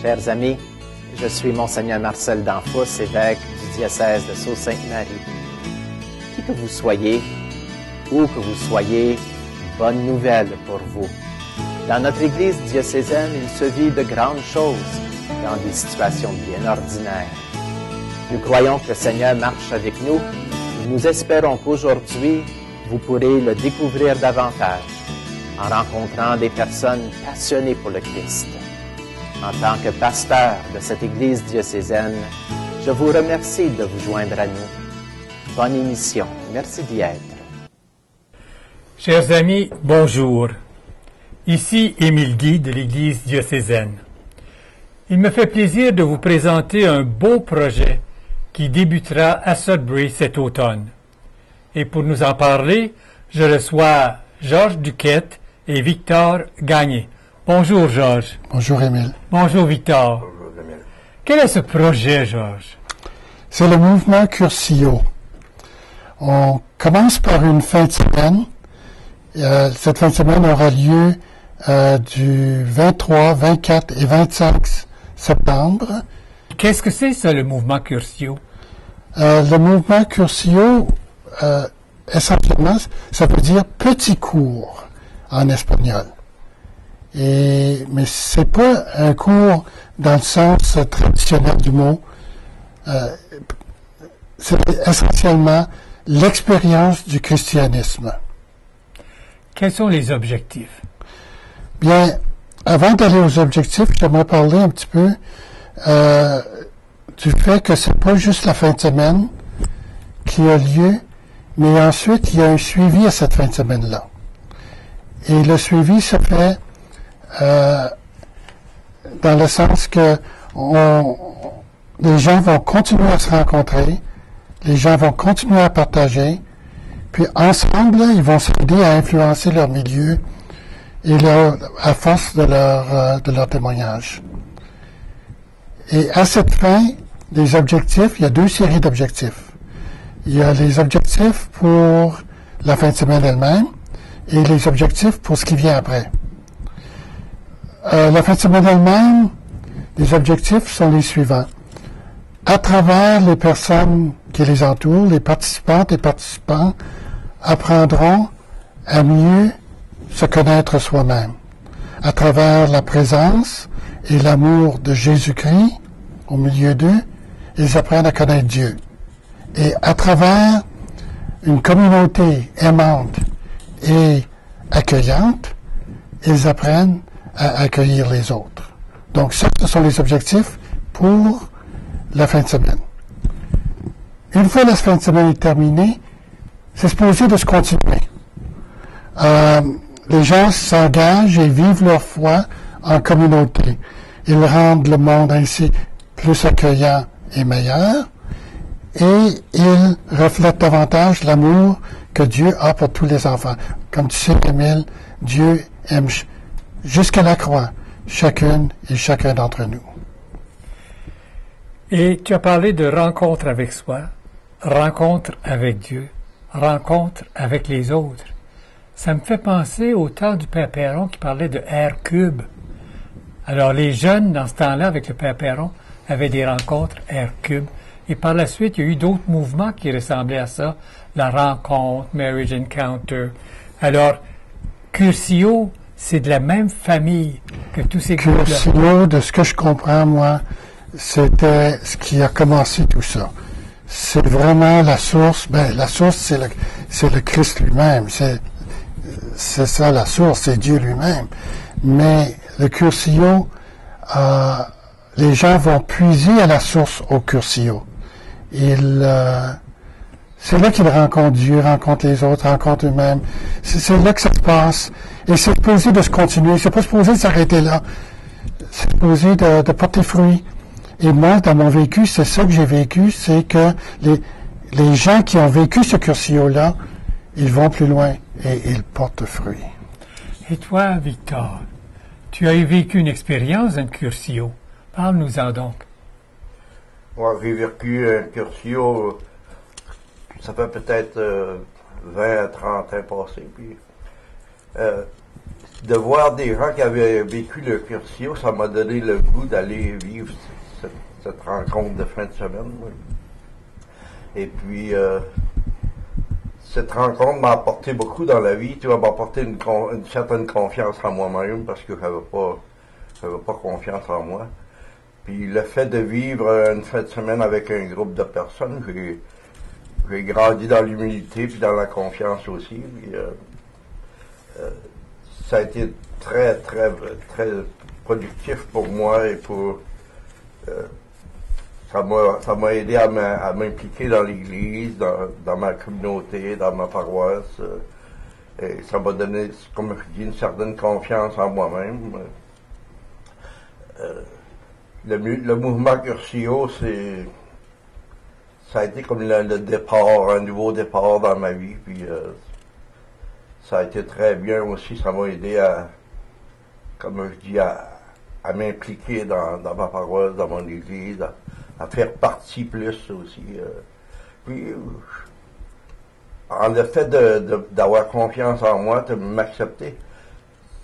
Chers amis, je suis Monseigneur Marcel Danfous, évêque du diocèse de Sault-Sainte-Marie. Qui que vous soyez, où que vous soyez, bonne nouvelle pour vous. Dans notre Église diocésaine, il se vit de grandes choses dans des situations bien ordinaires. Nous croyons que le Seigneur marche avec nous et nous espérons qu'aujourd'hui, vous pourrez le découvrir davantage en rencontrant des personnes passionnées pour le Christ. En tant que pasteur de cette Église diocésaine, je vous remercie de vous joindre à nous. Bonne émission. Merci d'y être. Chers amis, bonjour. Ici Émile Guy de l'Église diocésaine. Il me fait plaisir de vous présenter un beau projet qui débutera à Sudbury cet automne. Et pour nous en parler, je reçois Georges Duquette et Victor Gagné. Bonjour Georges. Bonjour Émile. Bonjour Victor. Bonjour Émile. Quel est ce projet, Georges? C'est le mouvement Curcio. On commence par une fin de semaine. Cette fin de semaine aura lieu du 23, 24 et 25 septembre. Qu'est-ce que c'est ça, le mouvement Curcio? Le mouvement Curcio, essentiellement, ça veut dire petit cours en espagnol. Mais c'est pas un cours dans le sens traditionnel du mot. C'est essentiellement l'expérience du christianisme. Quels sont les objectifs? Bien, avant d'aller aux objectifs, j'aimerais parler un petit peu du fait que c'est pas juste la fin de semaine qui a lieu, mais ensuite il y a un suivi à cette fin de semaine-là. Et le suivi se fait dans le sens que les gens vont continuer à se rencontrer, les gens vont continuer à partager, puis ensemble, là, ils vont s'aider à influencer leur milieu et à force de leur témoignage. Et à cette fin, les objectifs, il y a deux séries d'objectifs. Il y a les objectifs pour la fin de semaine elle-même et les objectifs pour ce qui vient après. La fin de semaine elle-même, les objectifs sont les suivants. À travers les personnes qui les entourent, les participantes et participants apprendront à mieux se connaître soi-même. À travers la présence et l'amour de Jésus-Christ au milieu d'eux, ils apprennent à connaître Dieu. Et à travers une communauté aimante et accueillante, ils apprennent à accueillir les autres. Donc ça, ce sont les objectifs pour la fin de semaine. Une fois la fin de semaine est terminée, c'est supposé de se continuer. Les gens s'engagent et vivent leur foi en communauté. Ils rendent le monde ainsi plus accueillant et meilleur, et ils reflètent davantage l'amour que Dieu a pour tous les enfants. Comme tu sais, Émile, Dieu aime jusqu'à la croix chacune et chacun d'entre nous. Et tu as parlé de rencontre avec soi, rencontre avec Dieu, rencontre avec les autres. Ça me fait penser au temps du Père Perron qui parlait de R cube. Alors les jeunes, dans ce temps-là, avec le Père Perron, avaient des rencontres R cube. Et par la suite, il y a eu d'autres mouvements qui ressemblaient à ça. La rencontre, Marriage Encounter. Alors, Curcio, c'est de la même famille que tous ces groupes-là. Curcio, de ce que je comprends, moi, c'était ce qui a commencé tout ça. C'est vraiment la source. Ben, la source, c'est le Christ lui-même. C'est ça la source, c'est Dieu lui-même. Mais le Curcio, les gens vont puiser à la source au Curcio. C'est là qu'ils rencontrent Dieu, rencontrent les autres, rencontrent eux-mêmes. C'est là que ça se passe. Et c'est supposé de se continuer. C'est pas supposé de s'arrêter là. C'est supposé de porter fruit. Et moi, dans mon vécu, c'est ça que j'ai vécu, c'est que les gens qui ont vécu ce Curcio-là, ils vont plus loin et ils portent fruit. Et toi, Victor, tu as vécu une expérience d'un Curcio. Parle-nous-en donc. Moi, j'ai vécu un Curcio, ça fait peut-être 20 à 30 ans passés. Puis, de voir des gens qui avaient vécu le Curcio, ça m'a donné le goût d'aller vivre cette rencontre de fin de semaine. Oui. Et puis, cette rencontre m'a apporté beaucoup dans la vie. Tu vois, m'a apporté une certaine confiance en moi-même parce que j'avais pas confiance en moi. Puis le fait de vivre une fin de semaine avec un groupe de personnes, j'ai grandi dans l'humilité puis dans la confiance aussi. Puis, ça a été très, très, très productif pour moi et pour ça m'a aidé à m'impliquer dans l'Église, dans ma communauté, dans ma paroisse. Et ça m'a donné, comme je dis, une certaine confiance en moi-même. Le mouvement Curcio, ça a été comme le départ, un nouveau départ dans ma vie. Puis ça a été très bien aussi. Ça m'a aidé comme je dis, à m'impliquer dans ma paroisse, dans mon Église, à faire partie plus aussi. Puis, en le fait d'avoir confiance en moi, de m'accepter,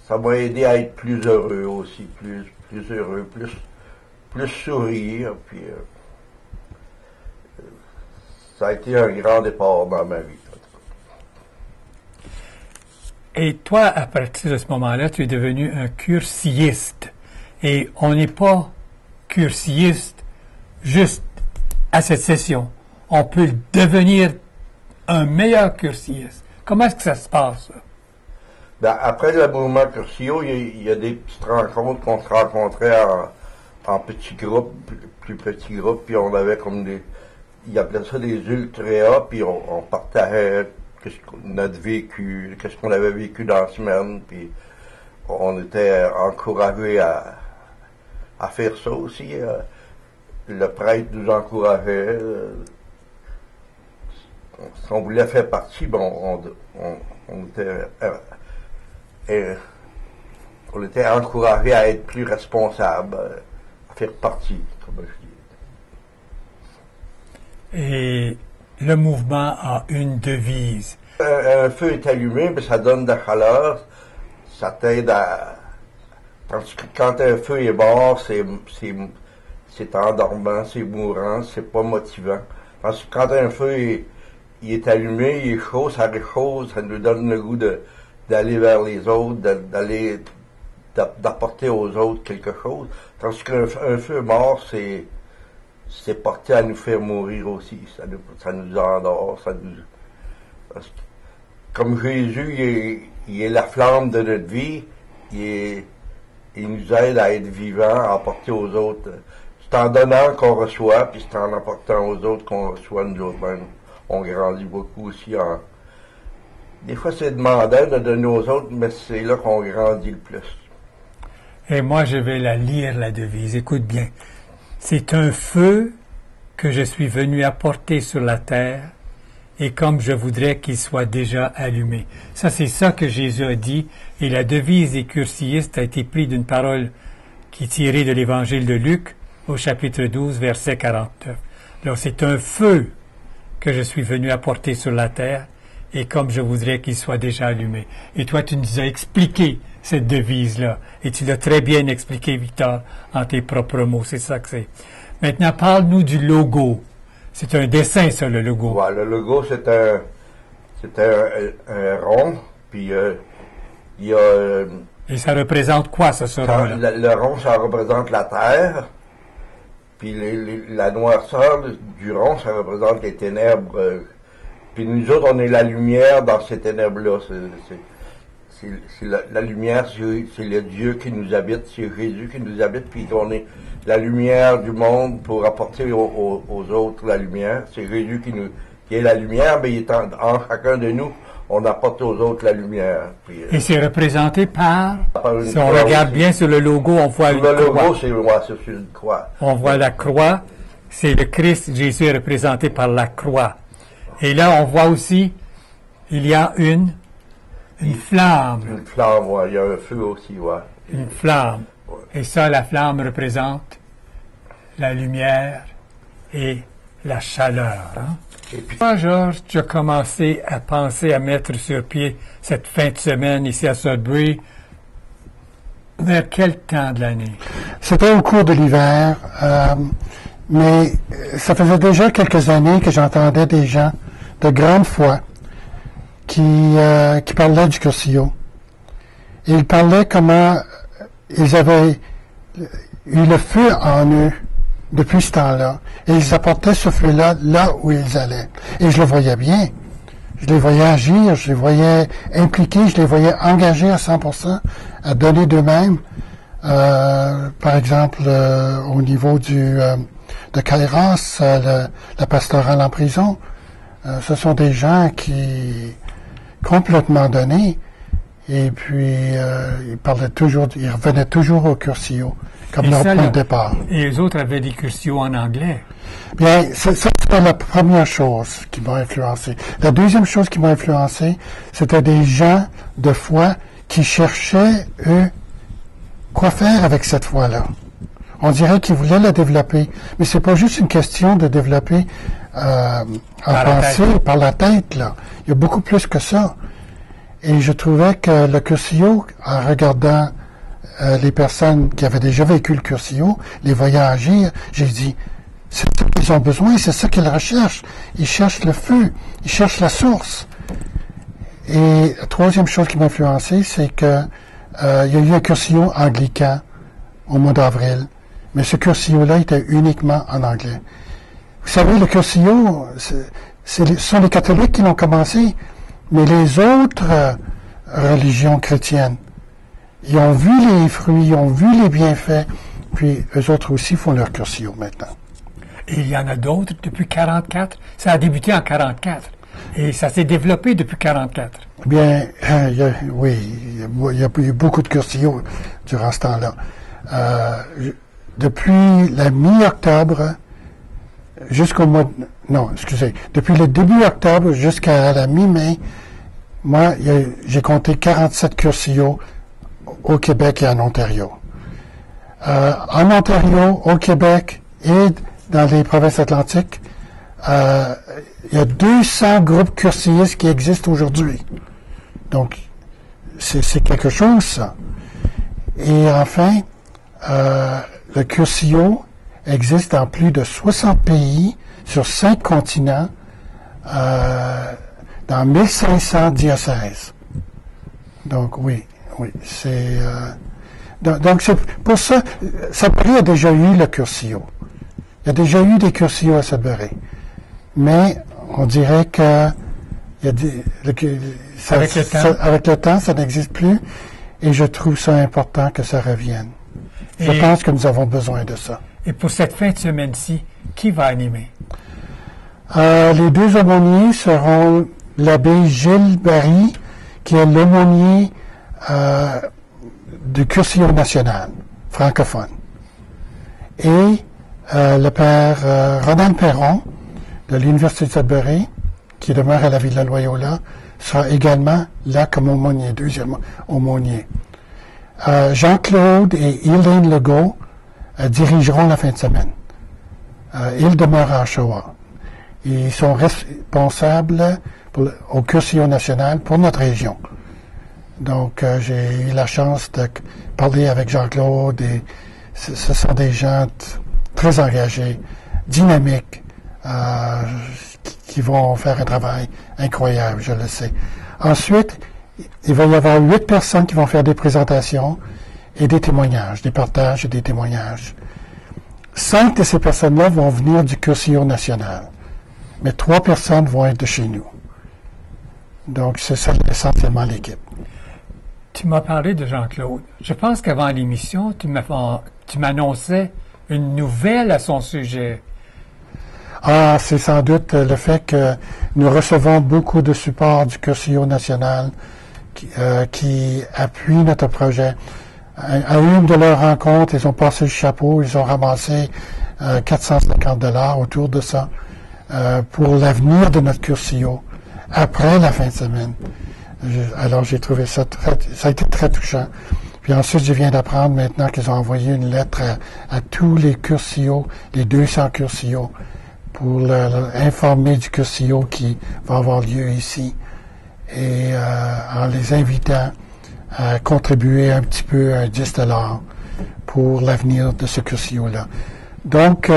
ça m'a aidé à être plus heureux aussi, plus heureux, plus sourire. Puis, ça a été un grand départ dans ma vie. Et toi, à partir de ce moment-là, tu es devenu un cursiiste. Et on n'est pas cursiiste juste à cette session. On peut devenir un meilleur cursiiste. Comment est-ce que ça se passe? Ben, après le mouvement Curcio, il y a des petites rencontres qu'on se rencontrait en petits groupes, plus petits groupes, puis on avait comme ils appelaient ça des ultras, puis on partageait notre vécu, qu'est-ce qu'on avait vécu dans la semaine, puis on était encouragés à faire ça aussi. Le prêtre nous encourageait. Si on voulait faire partie, bon, on était encouragés à être plus responsables, à faire partie, comme je dis. Et le mouvement a une devise. Un feu est allumé, mais ça donne de la chaleur, ça t'aide à... Quand un feu est mort, c'est endormant, c'est mourant, c'est pas motivant. Parce que quand un feu il est allumé, il est chaud, ça réchauffe, ça nous donne le goût d'aller vers les autres, d'apporter aux autres quelque chose. Tandis qu'un feu mort, c'est porté à nous faire mourir aussi. Ça nous endort, comme Jésus, il est la flamme de notre vie, il nous aide à être vivants, à apporter aux autres. C'est en donnant qu'on reçoit, puis c'est en apportant aux autres qu'on reçoit nous autres-mêmes. On grandit beaucoup aussi. Des fois, c'est demandant de donner aux autres, mais c'est là qu'on grandit le plus. Et moi, je vais la lire, la devise. Écoute bien. C'est un feu que je suis venu apporter sur la terre, et comme je voudrais qu'il soit déjà allumé. Ça, c'est ça que Jésus a dit, et la devise des cursiistes a été prise d'une parole qui est tirée de l'Évangile de Luc, au chapitre 12, verset 49. Alors, c'est un feu que je suis venu apporter sur la terre, et comme je voudrais qu'il soit déjà allumé. Et toi, tu nous as expliqué cette devise-là, et tu l'as très bien expliqué, Victor, en tes propres mots. C'est ça que c'est. Maintenant, parle-nous du logo. C'est un dessin, ça, le logo. Ouais, le logo, c'est un rond, puis il y a... Et ça représente quoi, ça, ce rond-là? Le rond, ça représente la terre, puis la noirceur du rond, ça représente les ténèbres. Puis nous autres, on est la lumière dans ces ténèbres-là. La lumière, c'est le Dieu qui nous habite, c'est Jésus qui nous habite, puis on est la lumière du monde pour apporter aux autres la lumière. C'est Jésus qui est la lumière, mais il est en chacun de nous, on apporte aux autres la lumière. Puis, et c'est représenté par si on regarde bien sur le logo, on voit une croix. Le logo, c'est une croix. On voit la croix, c'est le Christ, Jésus est représenté par la croix. Et là, on voit aussi, il y a une flamme. Une flamme, ouais. Il y a un feu aussi, ouais. Une flamme. Ouais. Et ça, la flamme représente la lumière et la chaleur. Hein? Et puis, toi, Georges, tu as commencé à penser à mettre sur pied cette fin de semaine ici à Sudbury Vers quel temps de l'année? C'était au cours de l'hiver, mais ça faisait déjà quelques années que j'entendais des gens de grande foi qui parlaient du cursillo. Ils parlaient comment ils avaient eu le feu en eux depuis ce temps-là. Et ils apportaient ce feu-là là où ils allaient. Et je le voyais bien. Je les voyais agir, je les voyais impliqués, je les voyais engagés à 100%, à donner d'eux-mêmes. Par exemple, au niveau de Kairos, la pastorale en prison, ce sont des gens qui complètement donnés. Et puis, ils revenaient toujours au cursillo, comme leur point de départ. Et les autres avaient des cursillos en anglais. Bien, ça c'était la première chose qui m'a influencé. La deuxième chose qui m'a influencé, c'était des gens de foi qui cherchaient, eux, quoi faire avec cette foi-là. On dirait qu'ils voulaient la développer. Mais c'est pas juste une question de développer en pensée, par la tête, là. Il y a beaucoup plus que ça. Et je trouvais que le cursillo, en regardant les personnes qui avaient déjà vécu le cursillo, les voyant agir, j'ai dit, c'est ça qu'ils ont besoin, c'est ça qu'ils recherchent. Ils cherchent le feu, ils cherchent la source. Et la troisième chose qui m'a influencé, c'est que il y a eu un cursillo anglican au mois d'avril, mais ce cursillo-là était uniquement en anglais. Vous savez, le cursillo, ce sont les catholiques qui l'ont commencé, mais les autres religions chrétiennes, ils ont vu les fruits, ils ont vu les bienfaits, puis eux autres aussi font leur cursillo maintenant. Et il y en a d'autres depuis 44. Ça a débuté en 44. Et ça s'est développé depuis 44. Bien, oui, il y a eu beaucoup de cursillo durant ce temps-là. Depuis la mi-octobre jusqu'au mois... depuis le début octobre jusqu'à la mi-mai, moi, j'ai compté 47 cursillos au Québec et en Ontario. En Ontario, au Québec et dans les provinces atlantiques, il y a 200 groupes cursillistes qui existent aujourd'hui. Donc, c'est quelque chose, ça. Et enfin, le cursillo existe dans plus de 60 pays, sur 5 continents, dans 1500 diocèses. Donc, oui, c'est... donc, c'est pour ça, Sudbury a déjà eu le cursillo. Il y a déjà eu des cursillos à Sudbury. Mais on dirait que avec le temps, ça n'existe plus. Et je trouve ça important que ça revienne. Je pense que nous avons besoin de ça. Et pour cette fin de semaine-ci, qui va animer? Les deux aumôniers seront l'abbé Gilles Barry, qui est l'aumônier du Cursillo national, francophone. Et le père Ronan Perron, de l'Université de Sudbury, qui demeure à la Villa Loyola, sera également là comme aumônier, deuxième aumônier. Jean-Claude et Hélène Legault dirigeront la fin de semaine. Ils demeurent à Oshawa. Ils sont responsables au Cursillo national pour notre région. Donc, j'ai eu la chance de parler avec Jean-Claude et ce sont des gens très engagés, dynamiques, qui vont faire un travail incroyable, je le sais. Ensuite, il va y avoir 8 personnes qui vont faire des présentations et des témoignages, des partages et des témoignages. 5 de ces personnes-là vont venir du Cursillo national, mais 3 personnes vont être de chez nous. Donc, c'est ça essentiellement l'équipe. Tu m'as parlé de Jean-Claude. Je pense qu'avant l'émission, tu m'annonçais une nouvelle à son sujet. Ah, c'est sans doute le fait que nous recevons beaucoup de support du Cursillo national qui appuie notre projet. À une de leurs rencontres, ils ont passé le chapeau, ils ont ramassé 450 $ autour de ça pour l'avenir de notre Cursillo après la fin de semaine. Alors j'ai trouvé ça ça a été très touchant. Puis ensuite, je viens d'apprendre maintenant qu'ils ont envoyé une lettre à tous les Cursillos, les 200 Cursillos, pour informer du Cursillo qui va avoir lieu ici et en les invitant contribuer un petit peu à 10 $ pour l'avenir de ce Cursillo-là. Donc,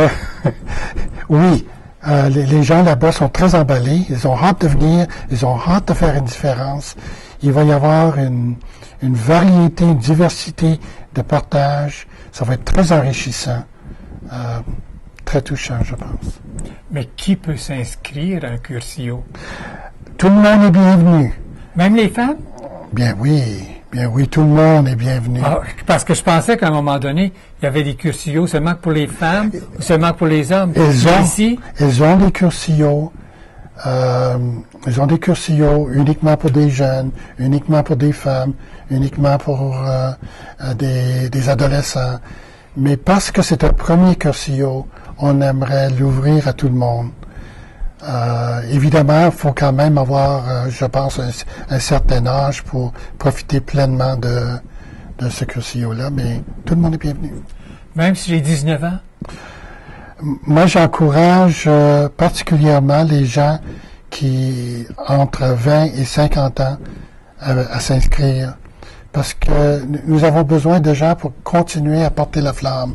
oui, les gens là-bas sont très emballés. Ils ont hâte de venir. Ils ont hâte de faire une différence. Il va y avoir une variété, une diversité de partage. Ça va être très enrichissant. Très touchant, je pense. Mais qui peut s'inscrire à un Cursillo? Tout le monde est bienvenu. Même les femmes? Bien oui, tout le monde est bienvenu. Ah, parce que je pensais qu'à un moment donné, il y avait des Cursillos seulement pour les femmes ou seulement pour les hommes. Ils ont des Cursillos. Ils ont des Cursillos uniquement pour des jeunes, uniquement pour des femmes, uniquement pour des adolescents. Mais parce que c'est un premier Cursillo, on aimerait l'ouvrir à tout le monde. Évidemment, il faut quand même avoir, je pense, un certain âge pour profiter pleinement de ce Cursillo-là, mais tout le monde est bienvenu. Même si j'ai 19 ans? Moi, j'encourage particulièrement les gens qui entre 20 et 50 ans à s'inscrire, parce que nous avons besoin de gens pour continuer à porter la flamme,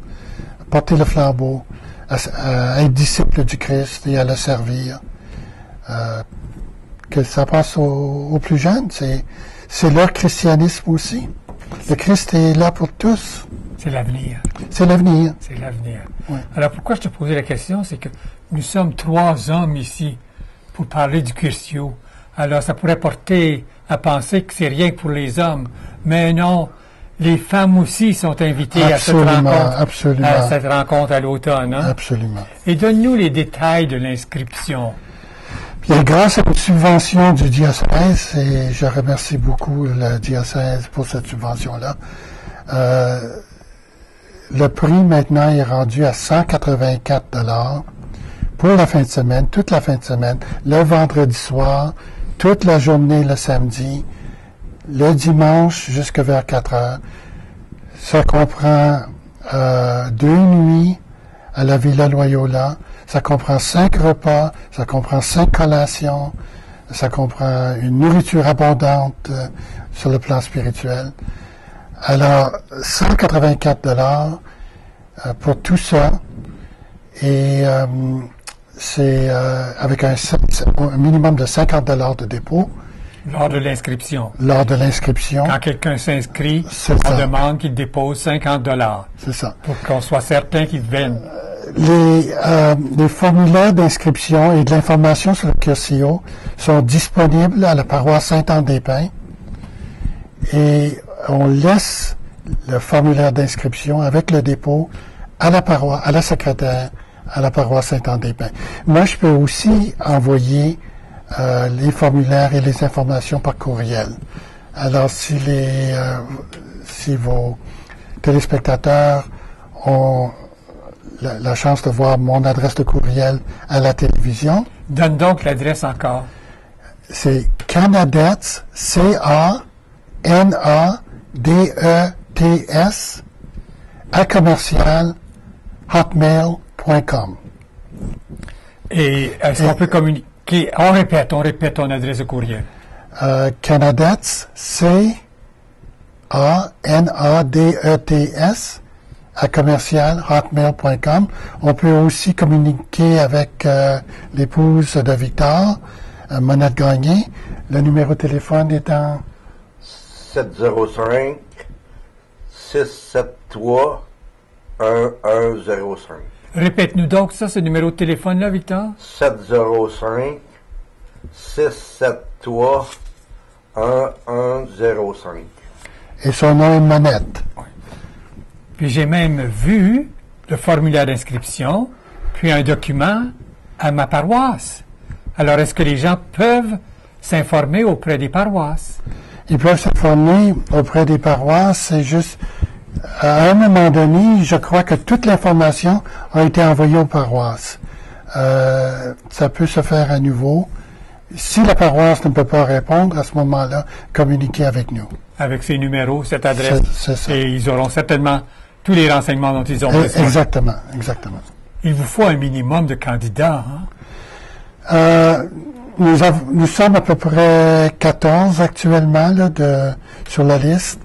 porter le flambeau, à être disciple du Christ et à le servir. Que ça passe aux plus jeunes, c'est leur christianisme aussi. Le Christ est là pour tous. C'est l'avenir. C'est l'avenir. C'est l'avenir. Ouais. Alors pourquoi je te posais la question, c'est que nous sommes 3 hommes ici pour parler du Cursillo. Alors ça pourrait porter à penser que c'est rien que pour les hommes. Mais non, les femmes aussi sont invitées à cette rencontre à l'automne. Hein? Absolument. Et donne-nous les détails de l'inscription. Bien, grâce à une subvention du diocèse, et je remercie beaucoup le diocèse pour cette subvention-là, le prix maintenant est rendu à 184 $ pour la fin de semaine, toute la fin de semaine, le vendredi soir, toute la journée le samedi, le dimanche jusqu'à vers 4 heures. Ça comprend 2 nuits à la Villa Loyola, ça comprend 5 repas, ça comprend 5 collations, ça comprend une nourriture abondante sur le plan spirituel. Alors, 184 $ pour tout ça, et c'est avec un minimum de 50 $ de dépôt. Lors de l'inscription. Lors de l'inscription. Quand quelqu'un s'inscrit, on demande qu'il dépose 50 $. C'est ça. Pour qu'on soit certain qu'il vienne. Les formulaires d'inscription et de l'information sur le Cursillo sont disponibles à la paroisse Saint-Anne-des-Pins. Et on laisse le formulaire d'inscription avec le dépôt à la paroisse, à la secrétaire, à la paroisse Saint-Anne-des-Pins. Moi, je peux aussi envoyer les formulaires et les informations par courriel. Alors, si vos téléspectateurs ont la chance de voir mon adresse de courriel à la télévision. Donne donc l'adresse encore. C'est Canadets, CANADETS, @hotmail.com. Et est-ce qu'on peut communiquer? On répète ton adresse de courriel. Canadets, CANADETS, @hotmail.com. On peut aussi communiquer avec l'épouse de Victor, Monette Gagné. Le numéro de téléphone est en 705-673-1105. Répète-nous donc ça, ce numéro de téléphone-là, Victor. 705-673-1105. Et son nom est Monette. Puis j'ai même vu le formulaire d'inscription, puis un document à ma paroisse. Alors, est-ce que les gens peuvent s'informer auprès des paroisses? Ils peuvent s'informer auprès des paroisses. C'est juste, à un moment donné, je crois que toute l'information a été envoyée aux paroisses. Ça peut se faire à nouveau. Si la paroisse ne peut pas répondre, à ce moment-là, communiquez avec nous. Avec ces numéros, cette adresse. C'est ça. Et ils auront certainement tous les renseignements dont ils ont besoin. Exactement. Il vous faut un minimum de candidats. Hein? Nous sommes à peu près 14 actuellement là, sur la liste,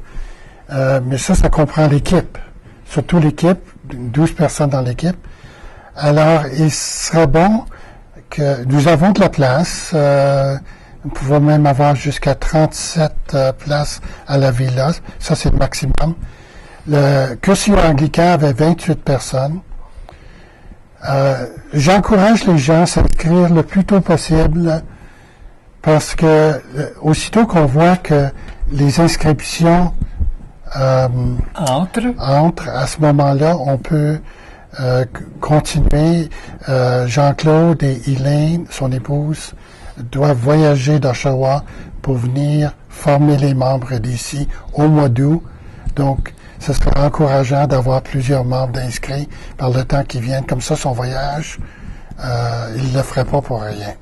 mais ça comprend l'équipe, surtout l'équipe, 12 personnes dans l'équipe. Alors, il serait bon que nous avons de la place. Nous pouvons même avoir jusqu'à 37 places à la villa. Ça, c'est le maximum. Le Cursillo anglican avait 28 personnes. J'encourage les gens à s'inscrire le plus tôt possible parce que aussitôt qu'on voit que les inscriptions entrent, à ce moment-là, on peut continuer. Jean-Claude et Elaine, son épouse, doivent voyager d'Oshawa pour venir former les membres d'ici au mois d'août. Donc, ce serait encourageant d'avoir plusieurs membres d'inscrits par le temps qui viennent. Comme ça, son voyage, il ne le ferait pas pour rien.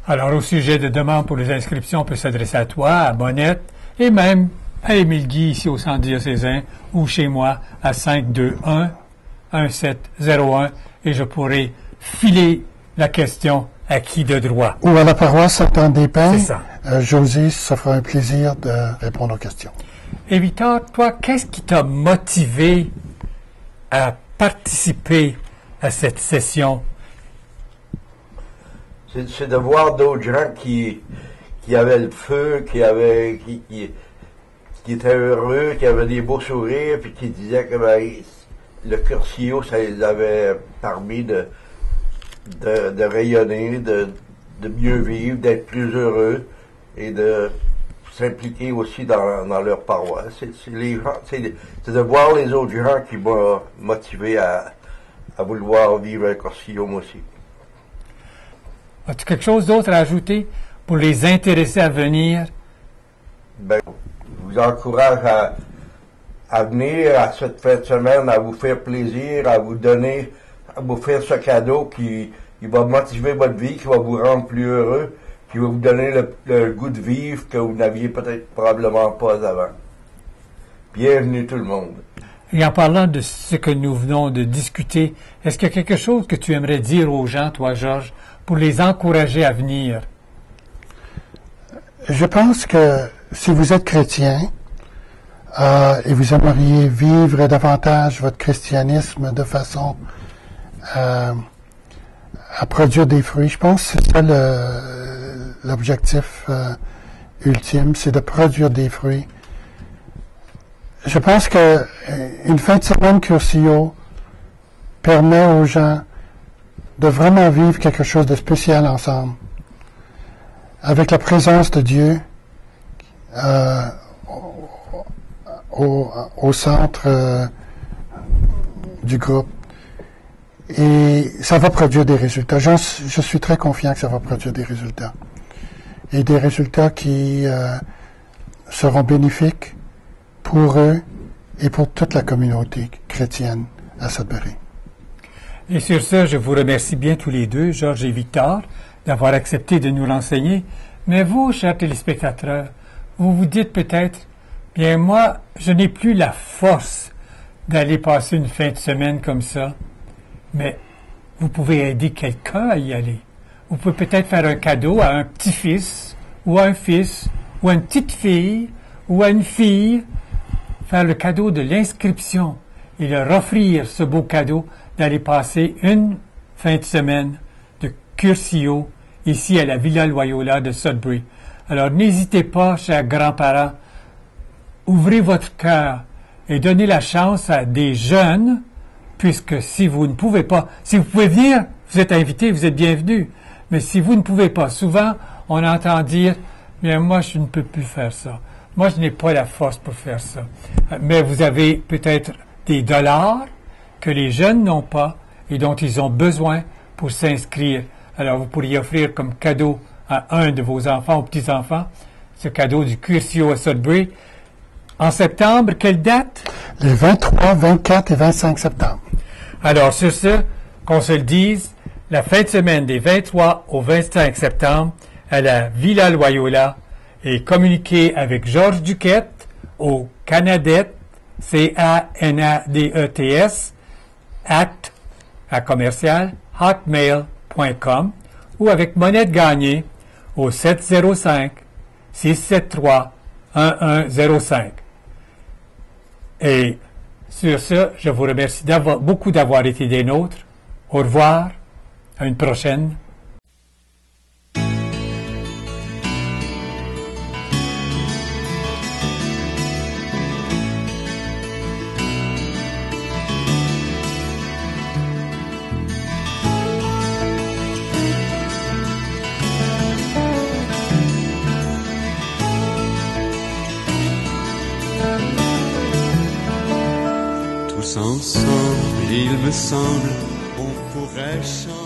Alors, au sujet de demandes pour les inscriptions, on peut s'adresser à toi, à Monette, et même à Émile Guy, ici au Centre diocésain, ou chez moi, à 521-1701, et je pourrai filer la question à qui de droit. Ou à la paroisse Saint-Anne-des-Pins. C'est ça. José, ça fera un plaisir de répondre aux questions. Et Victor, toi, qu'est-ce qui t'a motivé à participer à cette session? C'est de voir d'autres gens qui avaient le feu, qui étaient heureux, qui avaient des beaux sourires, puis qui disaient que le Cursillo, ça les avait permis de rayonner, de mieux vivre, d'être plus heureux et de s'impliquer aussi dans leur paroisse. C'est de voir les autres gens qui m'ont motivé à vouloir vivre un Cursillo, moi aussi. As-tu quelque chose d'autre à ajouter pour les intéresser à venir? Je vous encourage à venir à cette fin de semaine, à vous faire plaisir, à vous donner, à vous faire ce cadeau qui va motiver votre vie, qui va vous rendre plus heureux, qui va vous donner le goût de vivre que vous n'aviez peut-être probablement pas avant. Bienvenue tout le monde. Et en parlant de ce que nous venons de discuter, est-ce qu'il y a quelque chose que tu aimerais dire aux gens, toi, Georges, pour les encourager à venir? Je pense que si vous êtes chrétien et vous aimeriez vivre davantage votre christianisme de façon à produire des fruits, je pense que c'est ça l'objectif ultime, c'est de produire des fruits. Je pense que une fin de semaine Cursillo permet aux gens de vraiment vivre quelque chose de spécial ensemble, avec la présence de Dieu au centre du groupe. Et ça va produire des résultats. Je suis très confiant que ça va produire des résultats. Et des résultats qui seront bénéfiques pour eux et pour toute la communauté chrétienne à Sudbury. Et sur ce, je vous remercie bien tous les deux, Georges et Victor, d'avoir accepté de nous renseigner. Mais vous, chers téléspectateurs, vous vous dites peut-être, bien moi, je n'ai plus la force d'aller passer une fin de semaine comme ça. Mais vous pouvez aider quelqu'un à y aller. Vous pouvez peut-être faire un cadeau à un petit-fils, ou à un fils, ou à une petite fille, ou à une fille, faire le cadeau de l'inscription et leur offrir ce beau cadeau d'aller passer une fin de semaine de Cursillo ici à la Villa Loyola de Sudbury. Alors n'hésitez pas, chers grands-parents, ouvrez votre cœur et donnez la chance à des jeunes, puisque si vous ne pouvez pas, si vous pouvez venir, vous êtes invité, vous êtes bienvenus. Mais si vous ne pouvez pas, souvent on entend dire, bien moi je ne peux plus faire ça. Moi je n'ai pas la force pour faire ça. Mais vous avez peut-être des dollars que les jeunes n'ont pas et dont ils ont besoin pour s'inscrire. Alors vous pourriez offrir comme cadeau à un de vos enfants ou petits-enfants ce cadeau du Cursillo à Sudbury. En septembre, quelle date? Les 23, 24 et 25 septembre. Alors sur ce, qu'on se le dise, la fin de semaine des 23 au 25 septembre à la Villa Loyola et communiquez avec Georges Duquette au Canadette, CANADETS, @ hotmail.com ou avec monnaie gagnée au 705-673-1105. Et sur ce, je vous remercie beaucoup d'avoir été des nôtres. Au revoir, à une prochaine. Tous ensemble, il me semble, on pourrait chanter.